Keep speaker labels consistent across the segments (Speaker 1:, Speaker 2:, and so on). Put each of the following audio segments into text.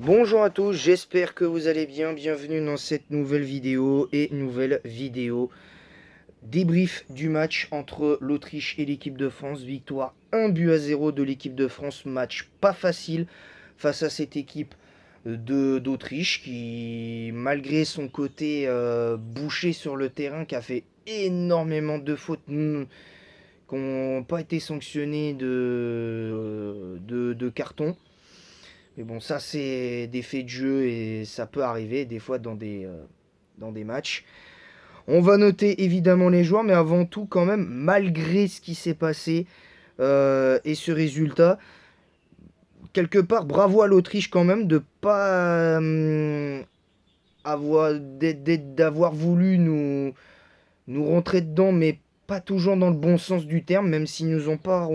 Speaker 1: Bonjour à tous, j'espère que vous allez bien. Bienvenue dans cette nouvelle vidéo débrief du match entre l'Autriche et l'équipe de France. Victoire 1-0 de l'équipe de France, match pas facile face à cette équipe d'Autriche qui, malgré son côté bouché sur le terrain, qui a fait énormément de fautes qui n'ont pas été sanctionnées de carton. Mais bon, ça, c'est des faits de jeu et ça peut arriver des fois dans des matchs. On va noter évidemment les joueurs, mais avant tout, quand même, malgré ce qui s'est passé et ce résultat, quelque part, bravo à l'Autriche quand même de pas d'avoir voulu nous rentrer dedans, mais pas toujours dans le bon sens du terme, même s'ils nous ont pas,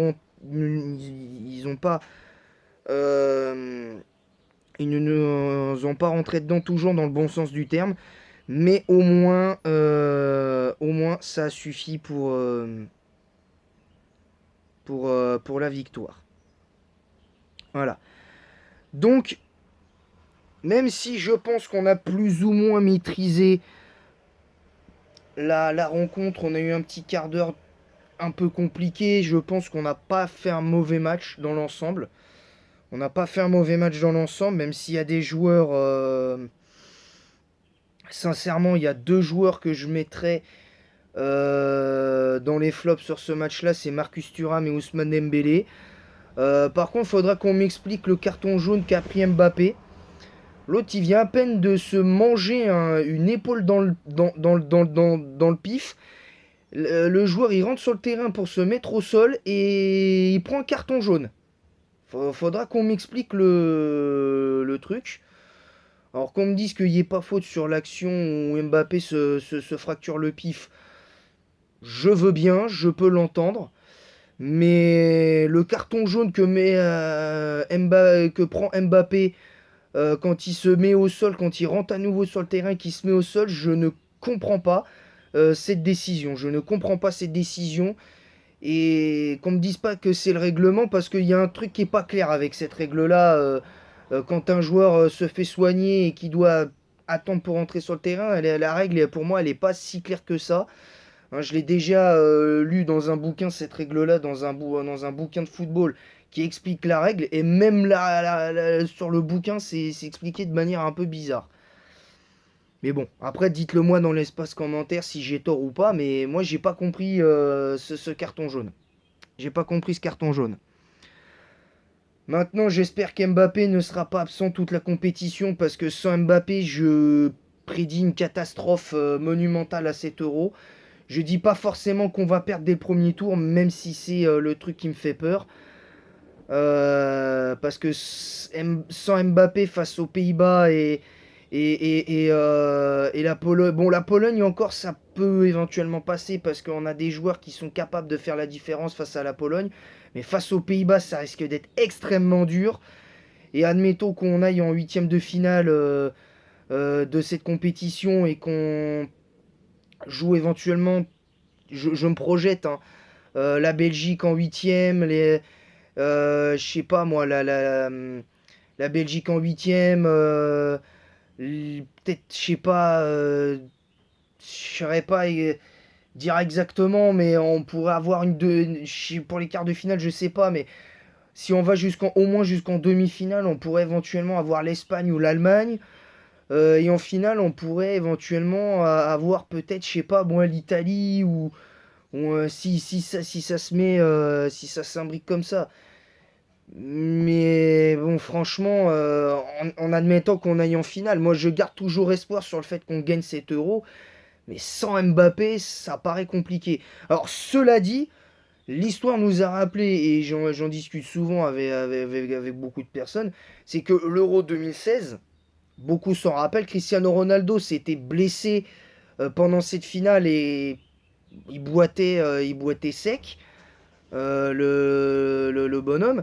Speaker 1: ils ont pas euh, ils ne nous ont pas rentré dedans toujours dans le bon sens du terme, mais au moins ça suffit pour la victoire. Voilà. Donc, même si je pense qu'on a plus ou moins maîtrisé la rencontre, on a eu un petit quart d'heure un peu compliqué, je pense qu'on n'a pas fait un mauvais match dans l'ensemble. On n'a pas fait un mauvais match dans l'ensemble, même s'il y a des joueurs... sincèrement, il y a deux joueurs que je mettrais dans les flops sur ce match-là, c'est Marcus Thuram et Ousmane Dembélé. Par contre, il faudra qu'on m'explique le carton jaune qu'a pris Mbappé. L'autre, il vient à peine de se manger une épaule dans le pif. Le joueur, il rentre sur le terrain pour se mettre au sol et il prend un carton jaune. Faudra qu'on m'explique le truc. Alors qu'on me dise qu'il n'y ait pas faute sur l'action où Mbappé se fracture le pif, je veux bien, je peux l'entendre. Mais le carton jaune que prend Mbappé quand il se met au sol, quand il rentre à nouveau sur le terrain, qu'il se met au sol, je ne comprends pas cette décision. Je ne comprends pas cette décision. Et qu'on me dise pas que c'est le règlement, parce qu'il y a un truc qui est pas clair avec cette règle-là. Quand un joueur se fait soigner et qui doit attendre pour rentrer sur le terrain, la règle, pour moi, elle n'est pas si claire que ça. Hein, je l'ai déjà lu dans un bouquin, cette règle-là, dans un bouquin de football qui explique la règle, et même sur le bouquin, c'est expliqué de manière un peu bizarre. Mais bon, après, dites-le moi dans l'espace commentaire si j'ai tort ou pas, mais moi, j'ai pas compris ce carton jaune. J'ai pas compris ce carton jaune. Maintenant, j'espère qu'Mbappé ne sera pas absent toute la compétition, parce que sans Mbappé, je prédis une catastrophe monumentale à cet Euro. Je dis pas forcément qu'on va perdre dès le premier tour, même si c'est le truc qui me fait peur. Parce que sans Mbappé face aux Pays-Bas et la Pologne. Bon, la Pologne encore, ça peut éventuellement passer parce qu'on a des joueurs qui sont capables de faire la différence face à la Pologne. Mais face aux Pays-Bas, ça risque d'être extrêmement dur. Et admettons qu'on aille en huitième de finale de cette compétition et qu'on joue éventuellement, je me projette, hein, la Belgique en huitième, je sais pas moi, la Belgique en huitième, peut-être, je sais pas, je saurais pas dire exactement, mais on pourrait avoir pour les quarts de finale, je sais pas, mais si on va au moins jusqu'en demi-finale, on pourrait éventuellement avoir l'Espagne ou l'Allemagne. Et en finale, on pourrait éventuellement avoir peut-être, je sais pas, moi, l'Italie ou si ça se met, si ça s'imbrique comme ça. Mais bon, franchement, en admettant qu'on aille en finale, moi je garde toujours espoir sur le fait qu'on gagne cet euro. Mais sans Mbappé, ça paraît compliqué. Alors, cela dit, l'histoire nous a rappelé, et j'en discute souvent avec beaucoup de personnes, c'est que l'Euro 2016, beaucoup s'en rappellent, Cristiano Ronaldo s'était blessé pendant cette finale et il boitait sec, le bonhomme.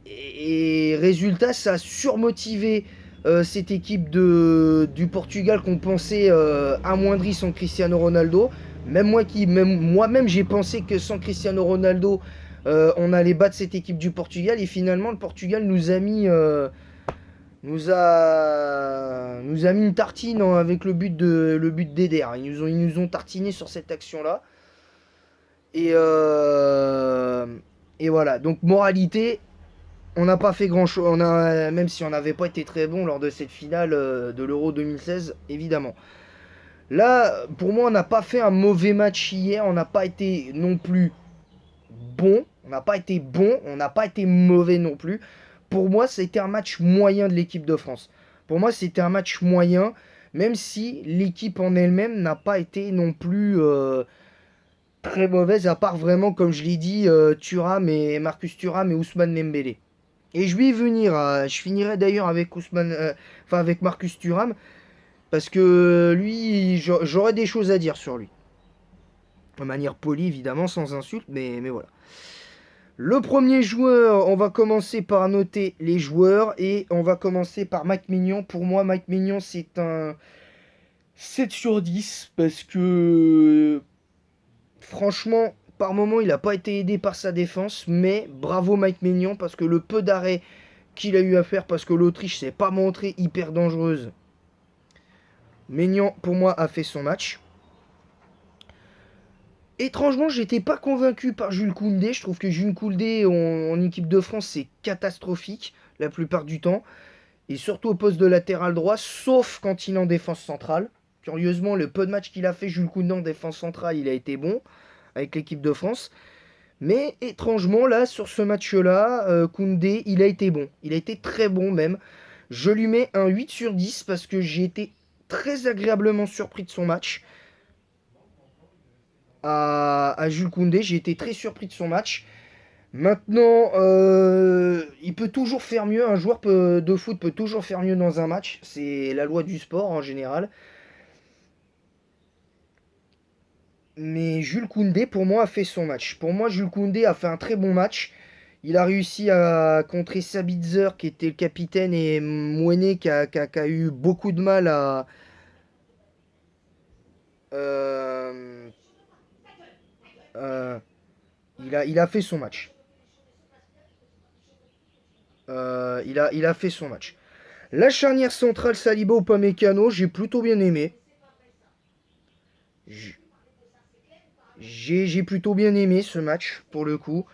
Speaker 1: Et résultat, ça a surmotivé cette équipe du Portugal qu'on pensait amoindrie sans Cristiano Ronaldo. Même moi-même, j'ai pensé que sans Cristiano Ronaldo, on allait battre cette équipe du Portugal. Et finalement, le Portugal nous a mis une tartine avec le but d'Eder. Ils nous ont tartiné sur cette action-là. Et, et voilà. Donc, moralité, on n'a pas fait grand-chose. Même si on n'avait pas été très bon lors de cette finale de l'Euro 2016, évidemment. Là, pour moi, on n'a pas fait un mauvais match hier. On n'a pas été non plus bon. On n'a pas été bon. On n'a pas été mauvais non plus. Pour moi, c'était un match moyen de l'équipe de France. Pour moi, c'était un match moyen, même si l'équipe en elle-même n'a pas été non plus très mauvaise, à part vraiment, comme je l'ai dit, Marcus Thuram et Ousmane Dembélé. Et je vais y venir. Je finirai d'ailleurs avec avec Marcus Thuram, parce que lui, j'aurais des choses à dire sur lui. De manière polie, évidemment, sans insulte, mais voilà. Le premier joueur, on va commencer par noter les joueurs et on va commencer par Mike Maignan. Pour moi, Mike Maignan, c'est un 7 sur 10 parce que franchement, par moment, il n'a pas été aidé par sa défense, mais bravo Mike Maignan parce que le peu d'arrêts qu'il a eu à faire parce que l'Autriche s'est pas montrée hyper dangereuse. Maignan, pour moi, a fait son match. Étrangement, j'étais pas convaincu par Jules Koundé. Je trouve que Jules Koundé en équipe de France, c'est catastrophique la plupart du temps. Et surtout au poste de latéral droit, sauf quand il est en défense centrale. Curieusement, le peu de matchs qu'il a fait, Jules Koundé en défense centrale, il a été bon avec l'équipe de France. Mais étrangement, là, sur ce match-là, Koundé, il a été bon. Il a été très bon même. Je lui mets un 8 sur 10 parce que j'ai été très agréablement surpris de son match. À Jules Koundé, j'ai été très surpris de son match. Maintenant, il peut toujours faire mieux. Un joueur de foot peut toujours faire mieux dans un match. C'est la loi du sport en général. Mais Jules Koundé, pour moi, a fait son match. Pour moi, Jules Koundé a fait un très bon match. Il a réussi à contrer Sabitzer, qui était le capitaine, et Mouené, qui a eu beaucoup de mal à... euh, euh, il a fait son match. Il a fait son match. La charnière centrale Saliba Upamecano, j'ai plutôt bien aimé. J'ai plutôt bien aimé ce match pour le coup.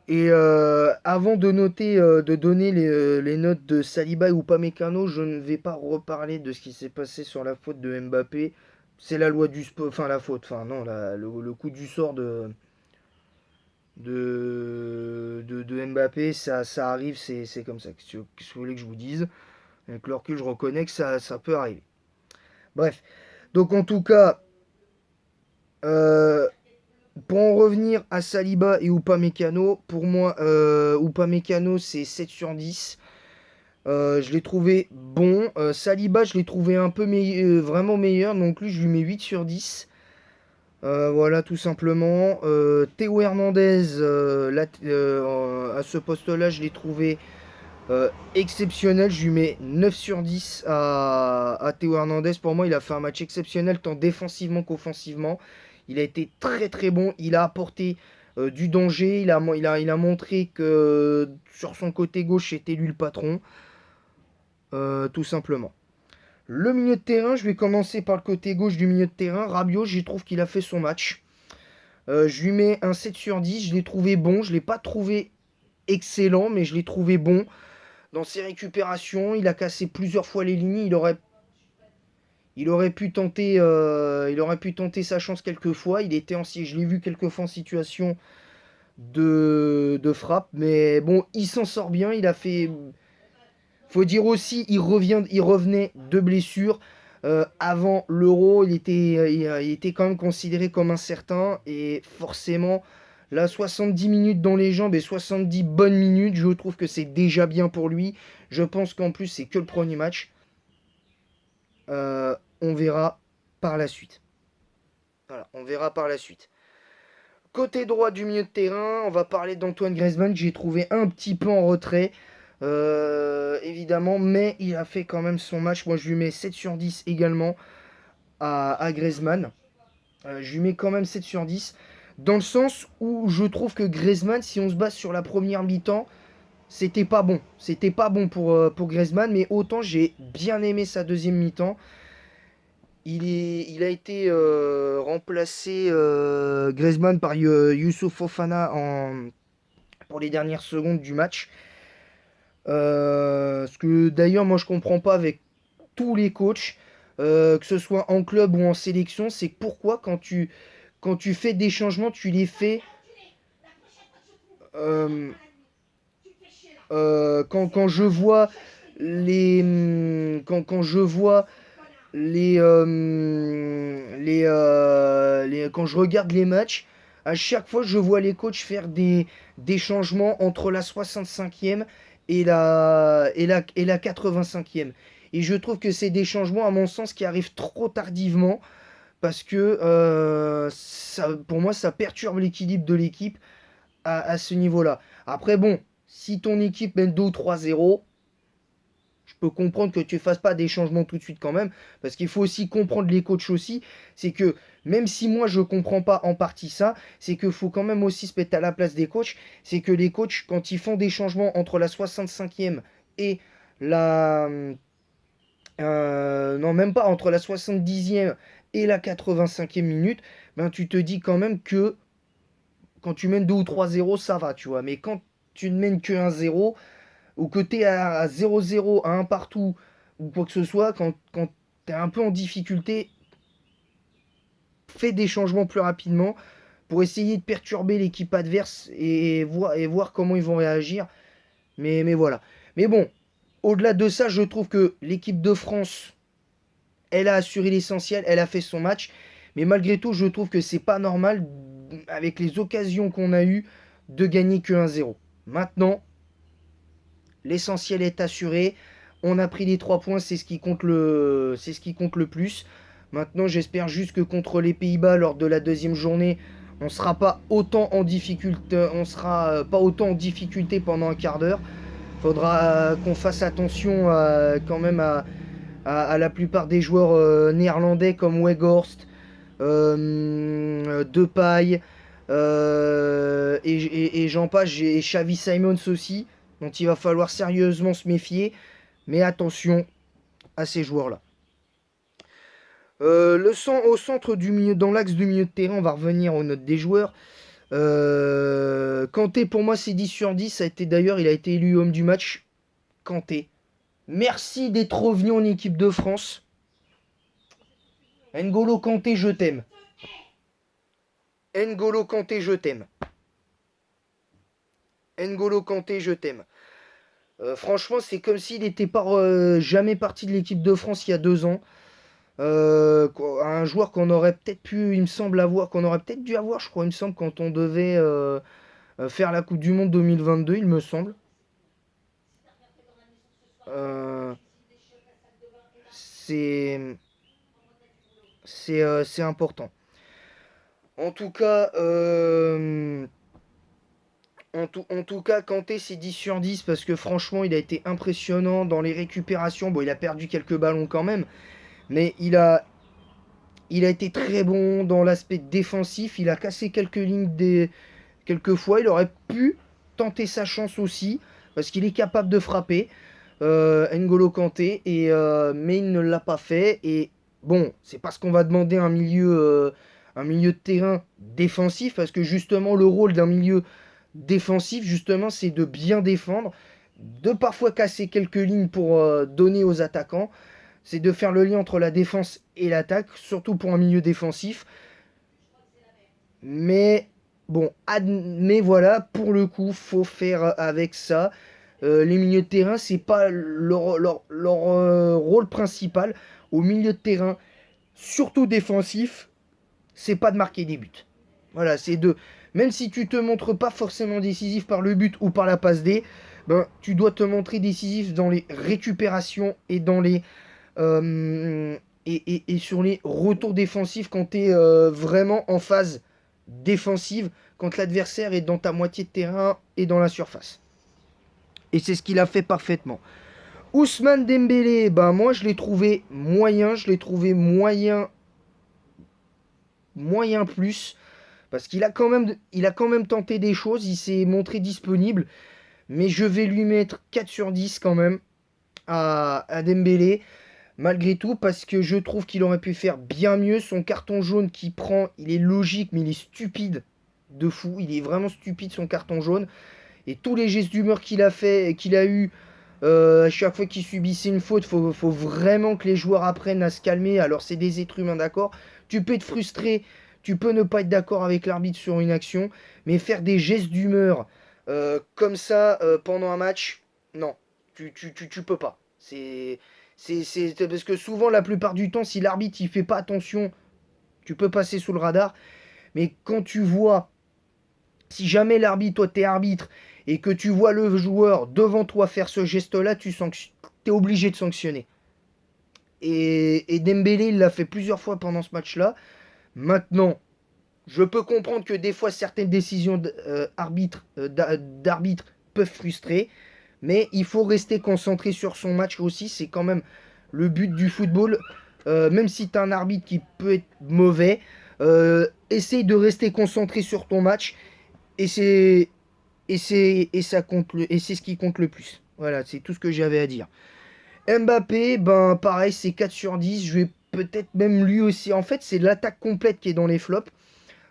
Speaker 1: Et avant de noter, de donner les notes de Saliba et Upamecano, je ne vais pas reparler de ce qui s'est passé sur la faute de Mbappé. C'est la loi du sport, enfin la faute, enfin non, le coup du sort de Mbappé, ça arrive, c'est comme ça. Qu'est-ce que vous voulez que je vous dise? Avec le recul, je reconnais que ça peut arriver. Bref, donc en tout cas, euh, pour en revenir à Saliba et Upamecano, pour moi, Upamecano, c'est 7 sur 10. Je l'ai trouvé bon. Saliba, je l'ai trouvé un peu vraiment meilleur. Donc lui, je lui mets 8 sur 10. Voilà, tout simplement. Théo Hernandez, à ce poste-là, je l'ai trouvé exceptionnel. Je lui mets 9 sur 10 à Théo Hernandez. Pour moi, il a fait un match exceptionnel, tant défensivement qu'offensivement. Il a été très très bon. Il a apporté du danger. Il a montré que sur son côté gauche, c'était lui le patron. Tout simplement. Le milieu de terrain, je vais commencer par le côté gauche du milieu de terrain. Rabiot, je trouve qu'il a fait son match. Je lui mets un 7 sur 10. Je l'ai trouvé bon. Je ne l'ai pas trouvé excellent, mais je l'ai trouvé bon. Dans ses récupérations, il a cassé plusieurs fois les lignes. Il aurait pu tenter sa chance quelques fois. Je l'ai vu quelques fois en situation de frappe. Mais bon, il s'en sort bien. Il a fait... Faut dire aussi, il revenait de blessure. Avant l'Euro, il était quand même considéré comme incertain. Et forcément, là, 70 minutes dans les jambes et 70 bonnes minutes, je trouve que c'est déjà bien pour lui. Je pense qu'en plus, c'est que le premier match. On verra par la suite. Voilà, on verra par la suite. Côté droit du milieu de terrain, on va parler d'Antoine Griezmann que j'ai trouvé un petit peu en retrait. Évidemment, mais il a fait quand même son match. Moi, je lui mets 7 sur 10 également à Griezmann. Je lui mets quand même 7 sur 10. Dans le sens où je trouve que Griezmann, si on se base sur la première mi-temps, C'était pas bon pour Griezmann, mais autant j'ai bien aimé sa deuxième mi-temps. Il a été remplacé Griezmann par Youssouf Fofana pour les dernières secondes du match. Ce que d'ailleurs moi je comprends pas avec tous les coachs, que ce soit en club ou en sélection, c'est que pourquoi quand tu fais des changements, tu les fais euh, quand je vois quand je vois quand je regarde les matchs, à chaque fois je vois les coachs faire des changements entre la 65e et la 85e. Et je trouve que c'est des changements, à mon sens, qui arrivent trop tardivement parce que pour moi, ça perturbe l'équilibre de l'équipe à ce niveau-là. Après, bon, si ton équipe mène 2 ou 3-0, je peux comprendre que tu ne fasses pas des changements tout de suite quand même, parce qu'il faut aussi comprendre les coachs aussi, c'est que même si moi je comprends pas en partie ça, c'est qu'il faut quand même aussi se mettre à la place des coachs, c'est que les coachs, quand ils font des changements entre la 65e et la... non, même pas, entre la 70e et la 85e minute, ben tu te dis quand même que quand tu mènes 2 ou 3-0, ça va, tu vois, mais quand tu ne mènes que 1-0, ou que tu es à 0-0, à un partout, ou quoi que ce soit, quand tu es un peu en difficulté, fais des changements plus rapidement pour essayer de perturber l'équipe adverse et voir comment ils vont réagir. Mais voilà. Mais bon, au-delà de ça, je trouve que l'équipe de France, elle a assuré l'essentiel, elle a fait son match. Mais malgré tout, je trouve que c'est pas normal, avec les occasions qu'on a eues, de gagner que 1-0. Maintenant, l'essentiel est assuré. On a pris les 3 points, c'est ce qui compte le plus. Maintenant, j'espère juste que contre les Pays-Bas, lors de la deuxième journée, on sera pas autant en difficulté, on sera pas autant en difficulté pendant un quart d'heure. Faudra qu'on fasse attention quand même à la plupart des joueurs néerlandais comme Weghorst, Depay, et j'en passe, j'ai Xavi Simons aussi, dont il va falloir sérieusement se méfier. Mais attention à ces joueurs-là. Au centre du milieu, dans l'axe du milieu de terrain, on va revenir aux notes des joueurs. Kanté, pour moi, c'est 10 sur 10. Ça a été, d'ailleurs, il a été élu homme du match. Kanté. Merci d'être revenu en équipe de France. N'Golo Kanté, je t'aime. N'Golo Kanté, je t'aime. N'Golo Kanté, je t'aime. Franchement, c'est comme s'il n'était pas jamais parti de l'équipe de France il y a 2 ans. Un joueur qu'on aurait peut-être pu, il me semble avoir, qu'on aurait peut-être dû avoir, je crois, il me semble, quand on devait faire la Coupe du Monde 2022, il me semble. Euh, c'est c'est important. En tout cas, en tout cas, Kanté, c'est 10 sur 10 parce que franchement, il a été impressionnant dans les récupérations. Bon, il a perdu quelques ballons quand même, mais il a été très bon dans l'aspect défensif. Il a cassé quelques lignes quelques fois. Il aurait pu tenter sa chance aussi parce qu'il est capable de frapper. N'Golo Kanté, mais il ne l'a pas fait. Et bon, c'est parce qu'on va demander un milieu de terrain défensif, parce que justement, le rôle d'un milieu défensif, justement, c'est de bien défendre, de parfois casser quelques lignes pour donner aux attaquants. C'est de faire le lien entre la défense et l'attaque, surtout pour un milieu défensif. Mais bon, mais voilà, pour le coup, faut faire avec ça. Les milieux de terrain, c'est pas leur rôle principal. Au milieu de terrain, surtout défensif, c'est pas de marquer des buts. Voilà, c'est de. Même si tu te montres pas forcément décisif par le but ou par la passe D, ben, tu dois te montrer décisif dans les récupérations et dans les. Et sur les retours défensifs quand tu es vraiment en phase défensive, quand l'adversaire est dans ta moitié de terrain et dans la surface. Et c'est ce qu'il a fait parfaitement. Ousmane Dembélé, ben moi je l'ai trouvé moyen, moyen plus, parce qu'il a quand même tenté des choses, il s'est montré disponible, mais je vais lui mettre 4 sur 10 quand même à Dembélé, malgré tout, parce que je trouve qu'il aurait pu faire bien mieux. Son carton jaune qu'il prend, il est logique, mais il est stupide de fou. Il est vraiment stupide, son carton jaune. Et tous les gestes d'humeur qu'il a fait, qu'il a eu à chaque fois qu'il subissait une faute, faut vraiment que les joueurs apprennent à se calmer. Alors c'est des êtres humains, d'accord. Tu peux être frustré, tu peux ne pas être d'accord avec l'arbitre sur une action, mais faire des gestes d'humeur comme ça pendant un match, non, tu peux pas. C'est parce que souvent, la plupart du temps, si l'arbitre il fait pas attention, tu peux passer sous le radar. Mais quand tu vois, si jamais l'arbitre, toi t'es arbitre, et que tu vois le joueur devant toi faire ce geste-là, t'es obligé de sanctionner. Et Dembélé, il l'a fait plusieurs fois pendant ce match-là. Maintenant, je peux comprendre que des fois certaines décisions d'arbitre peuvent frustrer, mais il faut rester concentré sur son match aussi. C'est quand même le but du football. Même si tu as un arbitre qui peut être mauvais, essaye de rester concentré sur ton match. Et c'est ce qui compte le plus. Voilà, c'est tout ce que j'avais à dire. Mbappé, ben pareil, c'est 4 sur 10. Je vais peut-être même lui aussi. En fait, c'est l'attaque complète qui est dans les flops.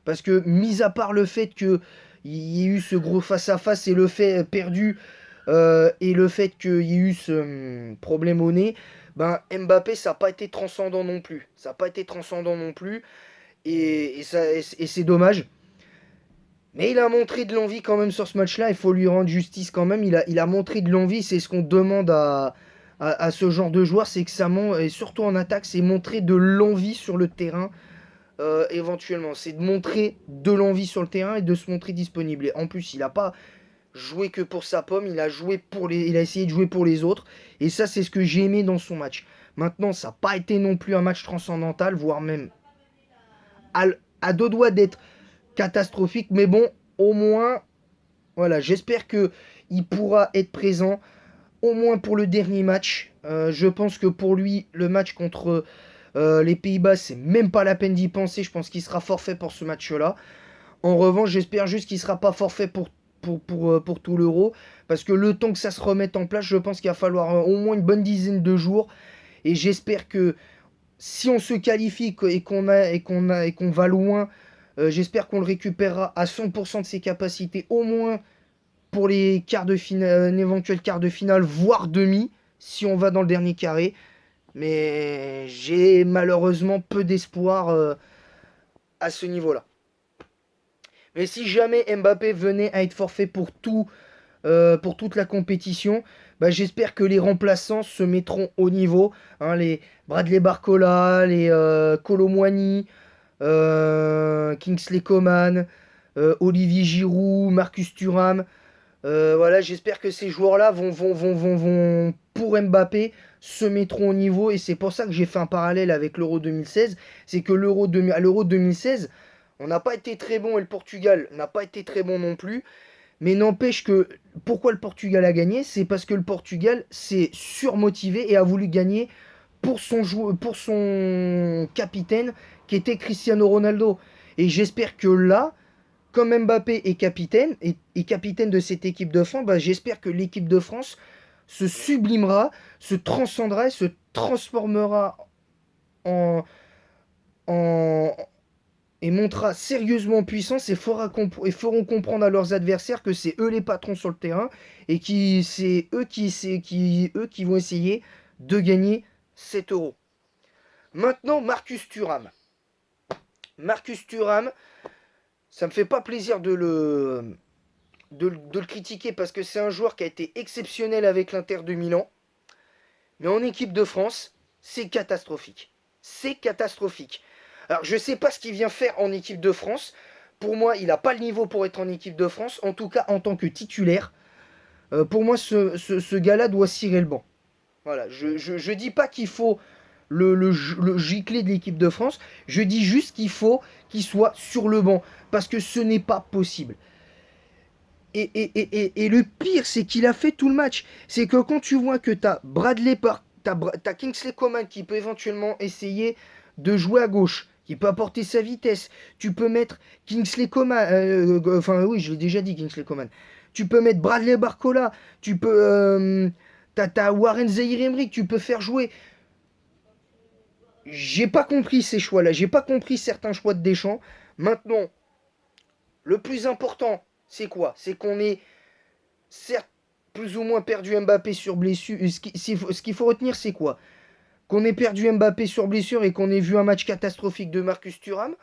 Speaker 1: Parce que, mis à part le fait qu'il y ait eu ce gros face-à-face et le fait perdu, et le fait qu'il y ait eu ce problème au nez, ben Mbappé, ça n'a pas été transcendant non plus. Ça n'a pas été transcendant non plus. Et c'est dommage. Mais il a montré de l'envie quand même sur ce match-là. Il faut lui rendre justice quand même. Il a montré de l'envie. C'est ce qu'on demande à ce genre de joueur. C'est que et surtout en attaque, c'est montrer de l'envie sur le terrain. Éventuellement, c'est de montrer de l'envie sur le terrain et de se montrer disponible. Et en plus, il n'a pas joué que pour sa pomme, il a essayé de jouer pour les autres. Et ça, c'est ce que j'ai aimé dans son match. Maintenant, ça n'a pas été non plus un match transcendantal, voire même à, à deux doigts d'être catastrophique. Mais bon, au moins, voilà, j'espère que il pourra être présent au moins pour le dernier match. Je pense que pour lui, le match contre les Pays-Bas, c'est même pas la peine d'y penser. Je pense qu'il sera forfait pour ce match-là. En revanche, j'espère juste qu'il sera pas forfait pour tout l'Euro. Parce que le temps que ça se remette en place, je pense qu'il va falloir au moins une bonne dizaine de jours. Et j'espère que si on se qualifie et qu'on va loin, j'espère qu'on le récupérera à 100% de ses capacités, au moins pour les quarts de finale, un éventuel quart de finale, voire demi, si on va dans le dernier carré. Mais j'ai malheureusement peu d'espoir à ce niveau-là. Mais si jamais Mbappé venait à être forfait pour toute la compétition, bah, j'espère que les remplaçants se mettront au niveau. Hein, les Bradley Barcola, les Kolo Muani, Kingsley Coman, Olivier Giroud, Marcus Thuram. Voilà, j'espère que ces joueurs-là vont, pour Mbappé, se mettront au niveau. Et c'est pour ça que j'ai fait un parallèle avec l'Euro 2016. C'est que à l'Euro 2016, on n'a pas été très bon et le Portugal n'a pas été très bon non plus. Mais n'empêche que, pourquoi le Portugal a gagné? C'est parce que le Portugal s'est surmotivé et a voulu gagner pour son capitaine qui était Cristiano Ronaldo. Et j'espère que là, comme Mbappé est capitaine de cette équipe de France, bah, j'espère que l'équipe de France se sublimera, se transcendra, se transformera en, en, et montrera sérieusement en puissance et feront comprendre à leurs adversaires que c'est eux les patrons sur le terrain et c'est eux qui vont essayer de gagner cet euro. Maintenant, Marcus Thuram. Marcus Thuram, ça me fait pas plaisir de le critiquer parce que c'est un joueur qui a été exceptionnel avec l'Inter de Milan. Mais en équipe de France, c'est catastrophique. C'est catastrophique. Alors, je ne sais pas ce qu'il vient faire en équipe de France. Pour moi, il n'a pas le niveau pour être en équipe de France. En tout cas, en tant que titulaire. Pour moi, ce gars-là doit cirer le banc. Voilà. Je dis pas qu'il faut le gicler de l'équipe de France. Je dis juste qu'il faut qu'il soit sur le banc. Parce que ce n'est pas possible. Et le pire, c'est qu'il a fait tout le match. C'est que quand tu vois que t'as Kingsley Coman qui peut éventuellement essayer de jouer à gauche, qui peut apporter sa vitesse. Tu peux mettre Kingsley Coman. Enfin, oui, je l'ai déjà dit, Kingsley Coman. tu peux mettre Bradley Barcola, tu peux... t'as Warren Zaïre-Emery que tu peux faire jouer. J'ai pas compris ces choix-là, j'ai pas compris certains choix de Deschamps. Maintenant, le plus important, c'est quoi? C'est qu'on ait certes plus ou moins perdu Mbappé sur blessure. Ce qu'il faut retenir, c'est quoi? Qu'on ait perdu Mbappé sur blessure et qu'on ait vu un match catastrophique de Marcus Thuram,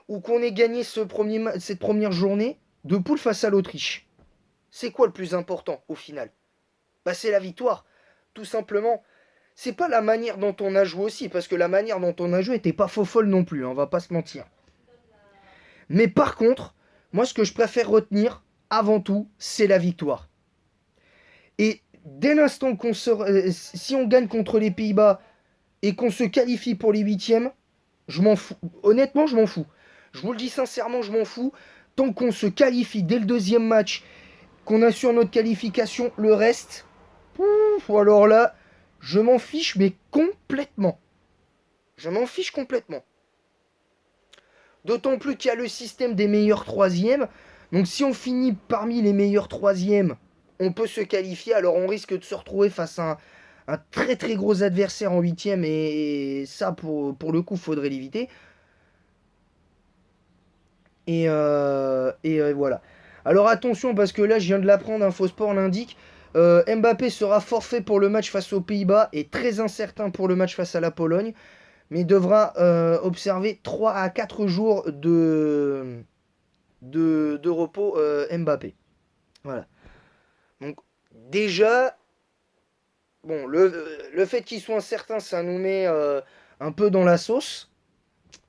Speaker 1: ou qu'on ait gagné cette première journée de poule face à l'Autriche. C'est quoi le plus important au final? Bah, c'est la victoire, tout simplement. C'est pas la manière dont on a joué aussi, parce que la manière dont on a joué était pas faux folle non plus, on va pas se mentir. Mais par contre, moi ce que je préfère retenir, avant tout, c'est la victoire. Et dès l'instant qu'on si on gagne contre les Pays-Bas et qu'on se qualifie pour les huitièmes, je m'en fous. Honnêtement, je m'en fous. Je vous le dis sincèrement, je m'en fous. Tant qu'on se qualifie dès le deuxième match, qu'on assure notre qualification, le reste, alors là, je m'en fiche, mais complètement. Je m'en fiche complètement. D'autant plus qu'il y a le système des meilleurs troisièmes. Donc si on finit parmi les meilleurs troisièmes, on peut se qualifier. Alors on risque de se retrouver face à un très très gros adversaire en huitième. Et ça, pour le coup, faudrait l'éviter. Et voilà. Alors attention, parce que là, je viens de l'apprendre, Infosport l'indique. Mbappé sera forfait pour le match face aux Pays-Bas et très incertain pour le match face à la Pologne. Mais devra observer 3 à 4 jours de repos Mbappé. Voilà. Donc déjà, bon, le fait qu'il soit incertain, ça nous met un peu dans la sauce.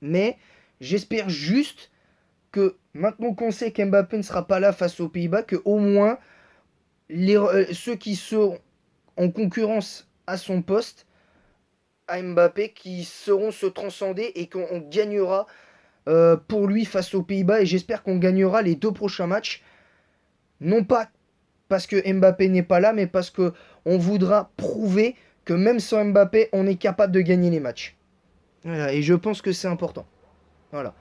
Speaker 1: Mais j'espère juste que maintenant qu'on sait qu'Mbappé ne sera pas là face aux Pays-Bas, que au moins ceux qui sont en concurrence à son poste, à Mbappé, qui sauront se transcender et qu'on gagnera pour lui face aux Pays-Bas. Et j'espère qu'on gagnera les 2 prochains matchs. Non pas parce que Mbappé n'est pas là, mais parce que on voudra prouver que même sans Mbappé, on est capable de gagner les matchs. Voilà, et je pense que c'est important. Voilà.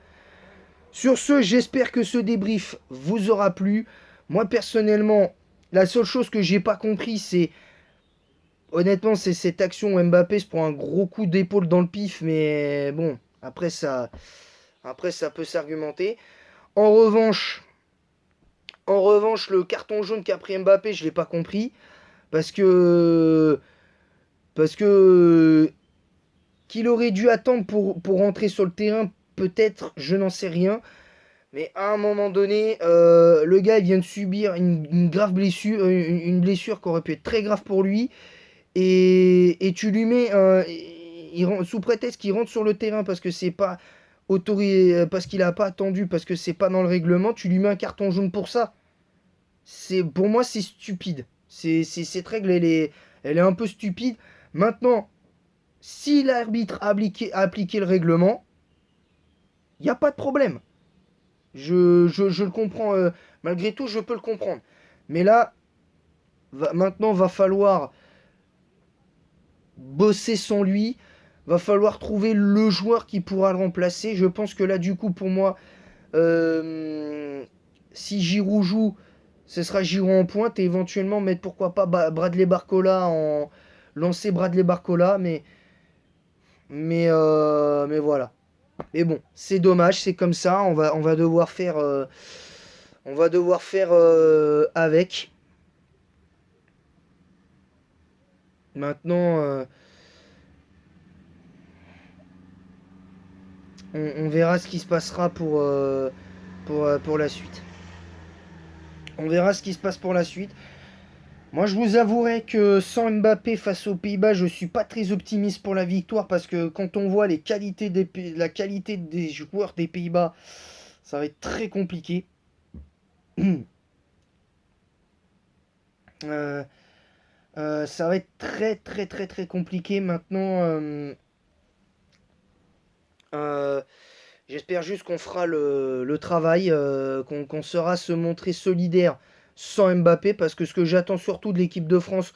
Speaker 1: Sur ce, j'espère que ce débrief vous aura plu. Moi, personnellement, la seule chose que j'ai pas compris, c'est... Honnêtement, c'est cette action où Mbappé se prend un gros coup d'épaule dans le pif, mais bon, après ça peut s'argumenter. En revanche, le carton jaune qu'a pris Mbappé, je l'ai pas compris. Parce que qu'il aurait dû attendre pour rentrer sur le terrain, peut-être, je n'en sais rien. Mais à un moment donné, le gars il vient de subir une grave blessure, une blessure qui aurait pu être très grave pour lui. Et tu lui mets, sous prétexte qu'il rentre sur le terrain parce que c'est pas autorisé, parce qu'il a pas attendu, parce que c'est pas dans le règlement, tu lui mets un carton jaune pour ça. Pour moi, c'est stupide. Cette règle, elle est un peu stupide. Maintenant, si l'arbitre a appliqué le règlement, il n'y a pas de problème. Je le comprends. Malgré tout, je peux le comprendre. Mais là, maintenant, va falloir bosser sans lui. Va falloir trouver le joueur qui pourra le remplacer. Je pense que là, du coup, pour moi, si Giroud joue, ce sera Giroud en pointe et éventuellement mettre pourquoi pas Bradley Barcola en lancer Bradley Barcola, mais voilà. Mais bon, c'est dommage, c'est comme ça. On va devoir faire avec. Maintenant, on verra ce qui se passera pour la suite. On verra ce qui se passe pour la suite. Moi, je vous avouerai que sans Mbappé face aux Pays-Bas, je suis pas très optimiste pour la victoire parce que quand on voit la qualité des joueurs des Pays-Bas, ça va être très compliqué. Ça va être très très très très compliqué maintenant. J'espère juste qu'on fera le travail, qu'on saura se montrer solidaire sans Mbappé, parce que ce que j'attends surtout de l'équipe de France,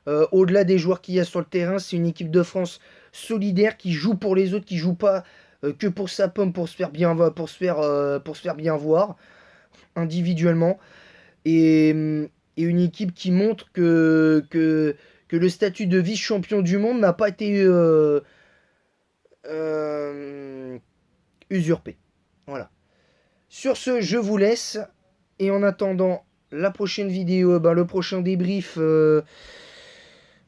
Speaker 1: au-delà des joueurs qu'il y a sur le terrain, c'est une équipe de France solidaire qui joue pour les autres, qui joue pas que pour sa pomme, pour se faire bien voir individuellement. et, et une équipe qui montre que le statut de vice-champion du monde n'a pas été euh, usurpé. Voilà. Sur ce, je vous laisse. Et en attendant la prochaine vidéo, le prochain débrief, je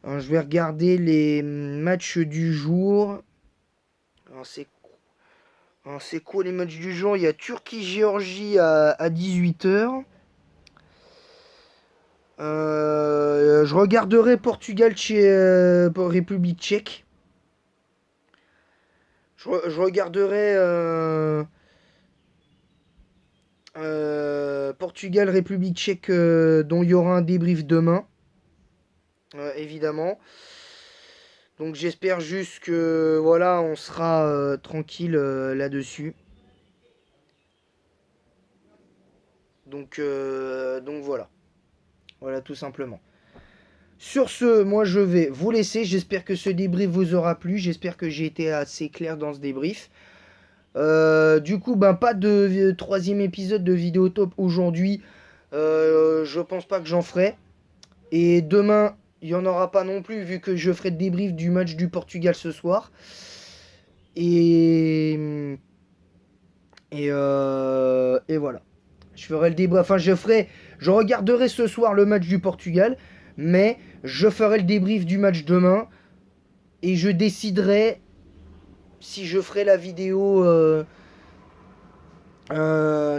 Speaker 1: vais regarder les matchs du jour. Alors, c'est quoi les matchs du jour? Il y a Turquie-Géorgie à 18h. Je regarderai Portugal République tchèque. Je regarderai Portugal République tchèque, dont il y aura un débrief demain, évidemment. Donc j'espère juste que voilà, on sera tranquille là-dessus. Donc voilà. Voilà tout simplement. Sur ce, moi je vais vous laisser. J'espère que ce débrief vous aura plu. J'espère que j'ai été assez clair dans ce débrief. Du coup, pas de troisième épisode de vidéo top aujourd'hui. Je pense pas que j'en ferai. Et demain, il n'y en aura pas non plus, vu que je ferai le débrief du match du Portugal ce soir. Et, et voilà. Je ferai le débrief. Enfin, je regarderai ce soir le match du Portugal, mais je ferai le débrief du match demain. Et je déciderai si je ferai la vidéo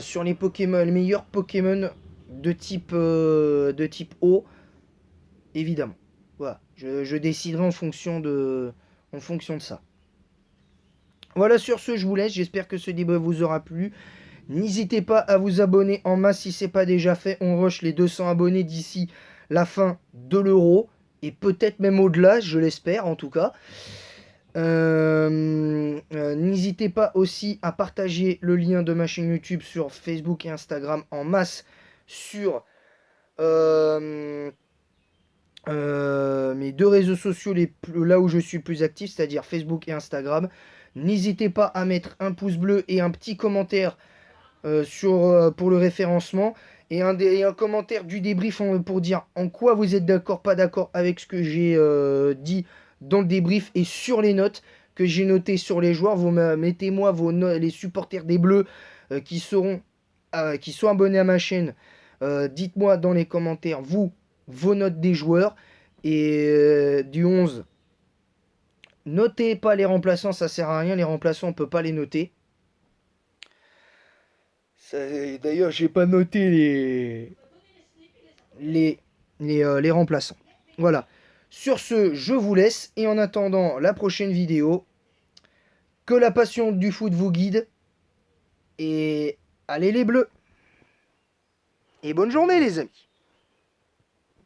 Speaker 1: sur les Pokémon, les meilleurs Pokémon de type eau, évidemment. Voilà, je déciderai en fonction de ça. Voilà, sur ce, je vous laisse. J'espère que ce débrief vous aura plu. N'hésitez pas à vous abonner en masse si ce n'est pas déjà fait. On rush les 200 abonnés d'ici la fin de l'Euro. Et peut-être même au-delà, je l'espère en tout cas. N'hésitez pas aussi à partager le lien de ma chaîne YouTube sur Facebook et Instagram en masse sur mes deux réseaux sociaux là où je suis le plus actif, c'est-à-dire Facebook et Instagram. N'hésitez pas à mettre un pouce bleu et un petit commentaire pour le référencement et un commentaire du débrief pour dire en quoi vous êtes d'accord, pas d'accord avec ce que j'ai dit dans le débrief et sur les notes que j'ai notées sur les joueurs. Mettez-moi les supporters des Bleus qui sont abonnés à ma chaîne. Dites-moi dans les commentaires, vos notes des joueurs. Et du 11, notez pas les remplaçants, ça sert à rien. Les remplaçants, on peut pas les noter. D'ailleurs, j'ai pas noté les remplaçants. Voilà. Sur ce, je vous laisse. Et en attendant la prochaine vidéo, que la passion du foot vous guide. Et allez les Bleus. Et bonne journée les amis.